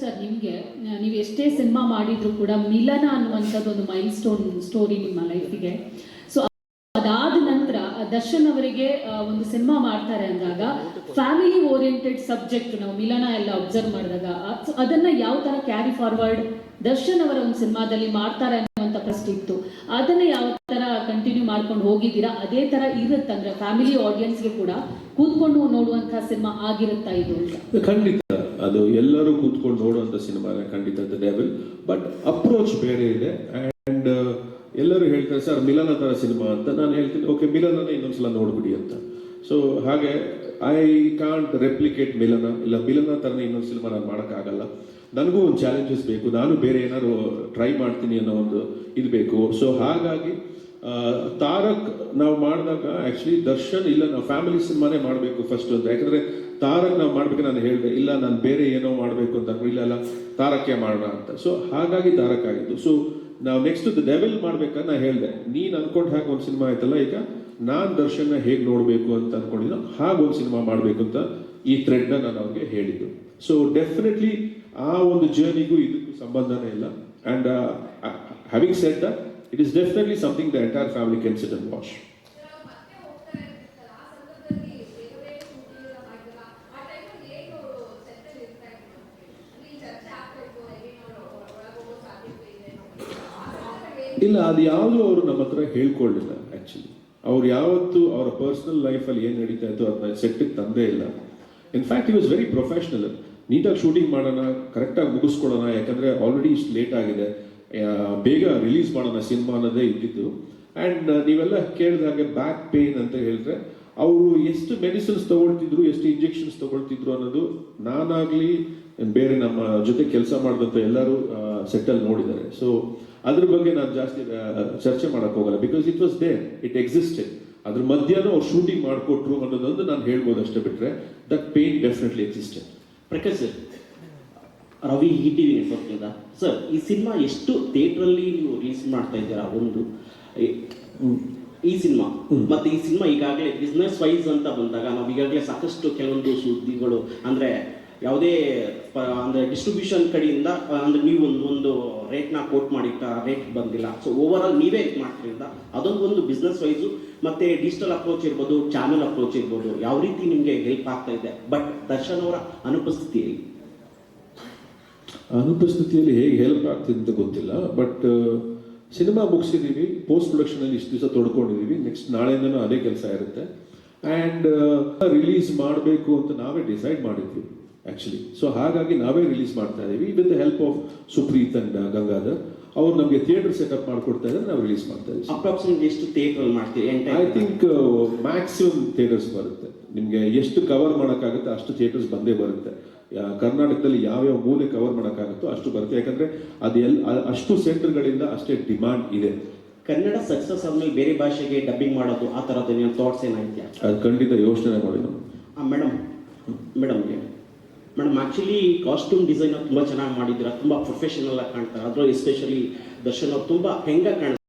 Sir ನಿಮಗೆ ನೀವು ಎಷ್ಟೇ ಸಿನಿಮಾ ಮಾಡಿದ್ರು ಕೂಡ ಮಿಲನ ಅನ್ನುವಂಥದ್ದು ಒಂದು ಮೈಲ್ ಸ್ಟೋರಿ ನಿಮ್ಮ ಲೈಫಿಗೆ. ಸೊ ಅದಾದ ನಂತರ ದರ್ಶನ್ ಅವರಿಗೆ ಒಂದು ಸಿನಿಮಾ ಮಾಡ್ತಾರೆ ಅಂದಾಗ ಫ್ಯಾಮಿಲಿ ಓರಿಯೆಂಟೆಡ್ ಸಬ್ಜೆಕ್ಟ್ ನಾವು ಮಿಲನ ಎಲ್ಲ ಅಬ್ಸರ್ವ್ ಮಾಡಿದಾಗ ಅದನ್ನ ಯಾವ ತರ ಕ್ಯಾರಿ ಫಾರ್ವರ್ಡ್ ದರ್ಶನ್ ಅವರ ಒಂದು ಸಿನಿಮಾದಲ್ಲಿ ಮಾಡ್ತಾರೆ ಅನ್ನುವಂಥ ಪ್ರಶ್ನೆ ಇತ್ತು. ಅದನ್ನ ಯಾವ ತರ ಕಂಟಿನ್ಯೂ ಮಾಡ್ಕೊಂಡು ಹೋಗಿದ್ದೀರಾ? ಅದೇ ತರ ಇರುತ್ತಂದ್ರೆ ಫ್ಯಾಮಿಲಿ ಆಡಿಯನ್ಸ್ಗೆ ಕೂಡ ಕೂತ್ಕೊಂಡು ನೋಡುವಂತಹ ಸಿನಿಮಾ ಆಗಿರುತ್ತಾ ಇದು ಅಂತ? ಖಂಡಿತ ಅದು ಎಲ್ಲರೂ ಕೂತ್ಕೊಂಡು ನೋಡುವಂಥ ಸಿನಿಮಾನೇ ಖಂಡಿತ ದ ಡೆವಿಲ್. ಬಟ್ ಅಪ್ರೋಚ್ ಬೇರೆ ಇದೆ. ಆ್ಯಂಡ್ ಎಲ್ಲರೂ ಹೇಳ್ತಾರೆ ಸರ್ ಮಿಲನ ಥರ ಸಿನಿಮಾ ಅಂತ. ನಾನು ಹೇಳ್ತೀನಿ ಓಕೆ ಮಿಲನನೇ ಇನ್ನೊಂದ್ಸಲ ನೋಡ್ಬಿಡಿ ಅಂತ. ಸೊ ಹಾಗೆ ಐ ಕಾಂಟ್ ರೆಪ್ಲಿಕೇಟ್ ಮಿಲನ, ಇಲ್ಲ ಮಿಲನ ಥರನೇ ಇನ್ನೊಂದು ಸಿನಿಮಾ ನಾನು ಮಾಡೋಕ್ಕಾಗಲ್ಲ. ನನಗೂ ಒಂದು ಚಾಲೆಂಜಸ್ ಬೇಕು, ನಾನು ಬೇರೆ ಏನಾದ್ರು ಟ್ರೈ ಮಾಡ್ತೀನಿ ಅನ್ನೋ ಒಂದು ಇದು ಬೇಕು. ಸೊ ಹಾಗಾಗಿ ತಾರಕ್ ನಾವು ಮಾಡಿದಾಗ ಆ್ಯಕ್ಚುಲಿ ದರ್ಶನ್ ಇಲ್ಲ ನಾವು ಫ್ಯಾಮಿಲಿ ಸಿನಿಮಾನೇ ಮಾಡಬೇಕು ಫಸ್ಟ್ ಅಂತ. ಯಾಕಂದರೆ ತಾರಕ್ ನಾವು ಮಾಡ್ಬೇಕು ನಾನು ಹೇಳಿದೆ ಇಲ್ಲ ನಾನು ಬೇರೆ ಏನೋ ಮಾಡಬೇಕು ಅಂತ ಇಲ್ಲ ತಾರಕ್ಕೆ ಮಾಡೋಣ ಅಂತ. ಸೊ ಹಾಗಾಗಿ ತಾರಕ್ ಆಗಿದ್ದು. ಸೊ ನಾವು ನೆಕ್ಸ್ಟ್ ದ ಡೆವಿಲ್ ಮಾಡ್ಬೇಕಂತ ನಾನು ಹೇಳಿದೆ, ನೀನು ಅನ್ಕೊಂಡು ಹಾಗೆ ಒಂದು ಸಿನಿಮಾ ಆಯ್ತಲ್ಲ, ಈಗ ನಾನು ದರ್ಶನ್ನ ಹೇಗೆ ನೋಡಬೇಕು ಅಂತ ಅನ್ಕೊಂಡಿದ್ದು ಹಾಗೆ ಒಂದು ಸಿನಿಮಾ ಮಾಡಬೇಕು ಅಂತ ಈ ಥ್ರೆಡ್ನ ನಾನು ಅವ್ರಿಗೆ ಹೇಳಿದ್ದು. ಸೊ ಡೆಫಿನೆಟ್ಲಿ ಆ ಒಂದು ಜರ್ನಿಗೂ ಇದಕ್ಕೂ ಸಂಬಂಧನೇ ಇಲ್ಲ. And having said that it is definitely something the entire family can sit and watch. ಇಲ್ಲ ಅದು ಯಾವುದು ಅವರು ನಮ್ಮ ಹತ್ರ ಹೇಳ್ಕೊಳ್ಳಿಲ್ಲ. ಆ್ಯಕ್ಚುಲಿ ಅವ್ರು ಯಾವತ್ತು ಅವರ ಪರ್ಸನಲ್ ಲೈಫಲ್ಲಿ ಏನು ನಡೀತಾ ಇತ್ತು ಅದನ್ನ ಸೆಟ್ಟಿಗೆ ತಂದೇ ಇಲ್ಲ. In fact it was very professional. ನೀಟಾಗಿ ಶೂಟಿಂಗ್ ಮಾಡೋಣ, ಕರೆಕ್ಟಾಗಿ ಮುಗಿಸ್ಕೊಡೋಣ, ಯಾಕಂದರೆ ಆಲ್ರೆಡಿ ಇಷ್ಟು ಲೇಟ್ ಆಗಿದೆ, ಬೇಗ ರಿಲೀಸ್ ಮಾಡೋಣ ಸಿನಿಮಾ ಅನ್ನೋದೇ ಇದ್ದಿದ್ದು. ಆ್ಯಂಡ್ ನೀವೆಲ್ಲ ಕೇಳಿದಾಗೆ ಬ್ಯಾಕ್ ಪೇನ್ ಅಂತ ಹೇಳಿದ್ರೆ ಅವರು ಎಷ್ಟು ಮೆಡಿಸಿನ್ಸ್ ತೊಗೊಳ್ತಿದ್ರು, ಎಷ್ಟು ಇಂಜೆಕ್ಷನ್ಸ್ ತೊಗೊಳ್ತಿದ್ರು ಅನ್ನೋದು ನಾನಾಗಲಿ ಬೇರೆ ನಮ್ಮ ಜೊತೆ ಕೆಲಸ ಮಾಡಿದಂಥ ಎಲ್ಲರೂ ಸೆಟ್ಟಲ್ಲಿ ನೋಡಿದ್ದಾರೆ. ಸೊ ಅದ್ರ ಬಗ್ಗೆ ನಾನು ಜಾಸ್ತಿ ಚರ್ಚೆ ಮಾಡೋಕ್ಕೆ ಹೋಗಲ್ಲ. Because it was there, it existed. ಅದ್ರ ಮಧ್ಯಾಹ್ನ ಅವ್ರು ಶೂಟಿಂಗ್ ಮಾಡಿಕೊಟ್ರು ಅನ್ನೋದೊಂದು ನಾನು ಹೇಳ್ಬೋದು ಅಷ್ಟೇ, ಬಿಟ್ಟರೆ that pain definitely existed. Prakash sir, Ravi TV ನೆಟ್ವರ್ಕ್ನಿಂದ ಸರ್, ಈ ಸಿನಿಮಾ ಎಷ್ಟು ಥಿಯೇಟ್ರಲ್ಲಿ ನೀವು ರಿಲೀಸ್ ಮಾಡ್ತಾ ಇದ್ದೀರಾ ಒಂದು ಈ ಸಿನಿಮಾ, ಮತ್ತೆ ಈ ಸಿನಿಮಾ ಈಗಾಗಲೇ ಬಿಸ್ನೆಸ್ ವೈಸ್ ಅಂತ ಬಂದಾಗ ನಾವು ಈಗಾಗಲೇ ಸಾಕಷ್ಟು ಕೆಲವೊಂದು ಸುದ್ದಿಗಳು ಅಂದರೆ ಯಾವುದೇ ಅಂದರೆ ಡಿಸ್ಟ್ರಿಬ್ಯೂಷನ್ ಕಡೆಯಿಂದ ಅಂದರೆ ನೀವು ಒಂದು ರೇಟ್ನ ಕೋಟ್ ಮಾಡಿಟ್ಟ ರೇಟ್ ಬಂದಿಲ್ಲ. ಸೊ ಓವರ್ ಆಲ್ ನೀವೇ ಇದು ಮಾಡ್ತಿರಿಂದ ಅದೊಂದು ಒಂದು ಬಿಸ್ನೆಸ್ ವೈಸು ಮತ್ತು ಡಿಜಿಟಲ್ ಅಪ್ರೋಚ್ ಇರ್ಬೋದು, ಚಾನಲ್ ಅಪ್ರೋಚ್ ಇರ್ಬೋದು, ಯಾವ ರೀತಿ ನಿಮಗೆ ಹೆಲ್ಪ್ ಆಗ್ತಾ ಇದೆ. ಬಟ್ ದರ್ಶನ್ ಅವರ ಅನುಪಸ್ಥಿತಿಯಲ್ಲಿ ಹೇಗೆ ಹೆಲ್ಪ್ ಆಗ್ತಿದೆ ಅಂತ ಗೊತ್ತಿಲ್ಲ. ಬಟ್ ಸಿನಿಮಾ ಮುಗಿಸಿದ್ದೀವಿ, ಪೋಸ್ಟ್ ಪ್ರೊಡಕ್ಷನಲ್ಲಿ ಇಷ್ಟು ದಿವಸ ತೊಡ್ಕೊಂಡಿದ್ದೀವಿ, ನೆಕ್ಸ್ಟ್ ನಾಳೆಯಿಂದನೂ ಅದೇ ಕೆಲಸ ಇರುತ್ತೆ. ಆ್ಯಂಡ್ ರಿಲೀಸ್ ಮಾಡಬೇಕು ಅಂತ ನಾವೇ ಡಿಸೈಡ್ ಮಾಡಿದ್ವಿ ಆ್ಯಕ್ಚುಲಿ. ಸೊ ಹಾಗಾಗಿ ನಾವೇ ರಿಲೀಸ್ ಮಾಡ್ತಾ ಇದ್ದೀವಿ with the help of Supreeth and Gangadhar. ಅವ್ರು ನಮಗೆ ಥಿಯೇಟರ್ ಸೆಟಪ್ ಮಾಡ್ಕೊಡ್ತಾ ಇದ್ದಾರೆ, ನಾವು ರಿಲೀಸ್ ಮಾಡ್ತಾ ಇದ್ದೀವಿ. ಅಪ್ರಾಕ್ಸಿಮೇಟ್ ಎಷ್ಟು ಥಿಯೇಟರ್ ಮಾಡ್ತೀವಿ? ಐ ಥಿಂಕ್ ಮ್ಯಾಕ್ಸಿಮಮ್ ಥಿಯೇಟರ್ಸ್ ಬರುತ್ತೆ. ನಿಮಗೆ ಎಷ್ಟು ಕವರ್ ಮಾಡೋಕ್ಕಾಗುತ್ತೆ ಅಷ್ಟು ಥಿಯೇಟರ್ಸ್ ಬಂದೇ ಬರುತ್ತೆ. ಕರ್ನಾಟಕದಲ್ಲಿ ಯಾವ್ಯಾವ ಮೂಲೆ ಕವರ್ ಮಾಡೋಕ್ಕಾಗುತ್ತೋ ಅಷ್ಟು ಬರುತ್ತೆ. ಯಾಕಂದರೆ ಅಷ್ಟು ಸೆಂಟರ್ಗಳಿಂದ ಅಷ್ಟೇ ಡಿಮಾಂಡ್ ಇದೆ. ಕನ್ನಡ ಸಕ್ಸಸ್ ಆದ್ಮೇಲೆ ಬೇರೆ ಭಾಷೆಗೆ ಡಬ್ಬಿಂಗ್ ಮಾಡೋದು ಆ ಥರದ್ದು ನಿಮ್ಮ ಥಾಟ್ಸ್ ಏನಾಯ್ತು? ಅದು ಖಂಡಿತ ಯೋಚನೆ ಮಾಡಿ ನಾವು. ಮೇಡಮ್ ಆ್ಯಕ್ಚುಲಿ ಕಾಸ್ಟ್ಯೂಮ್ ಡಿಸೈನ್ ತುಂಬ ಚೆನ್ನಾಗಿ ಮಾಡಿದ್ದೀರಾ, ತುಂಬ ಪ್ರೊಫೆಷನಲ್ ಆಗಿ ಕಾಣ್ತಾರೆ. ಅದರಲ್ಲೂ ಎಸ್ಪೆಷಲಿ ದರ್ಶನ್ ಅವ್ರು ತುಂಬ ಹೆಂಗೆ ಕಾಣ್ತಾರೆ.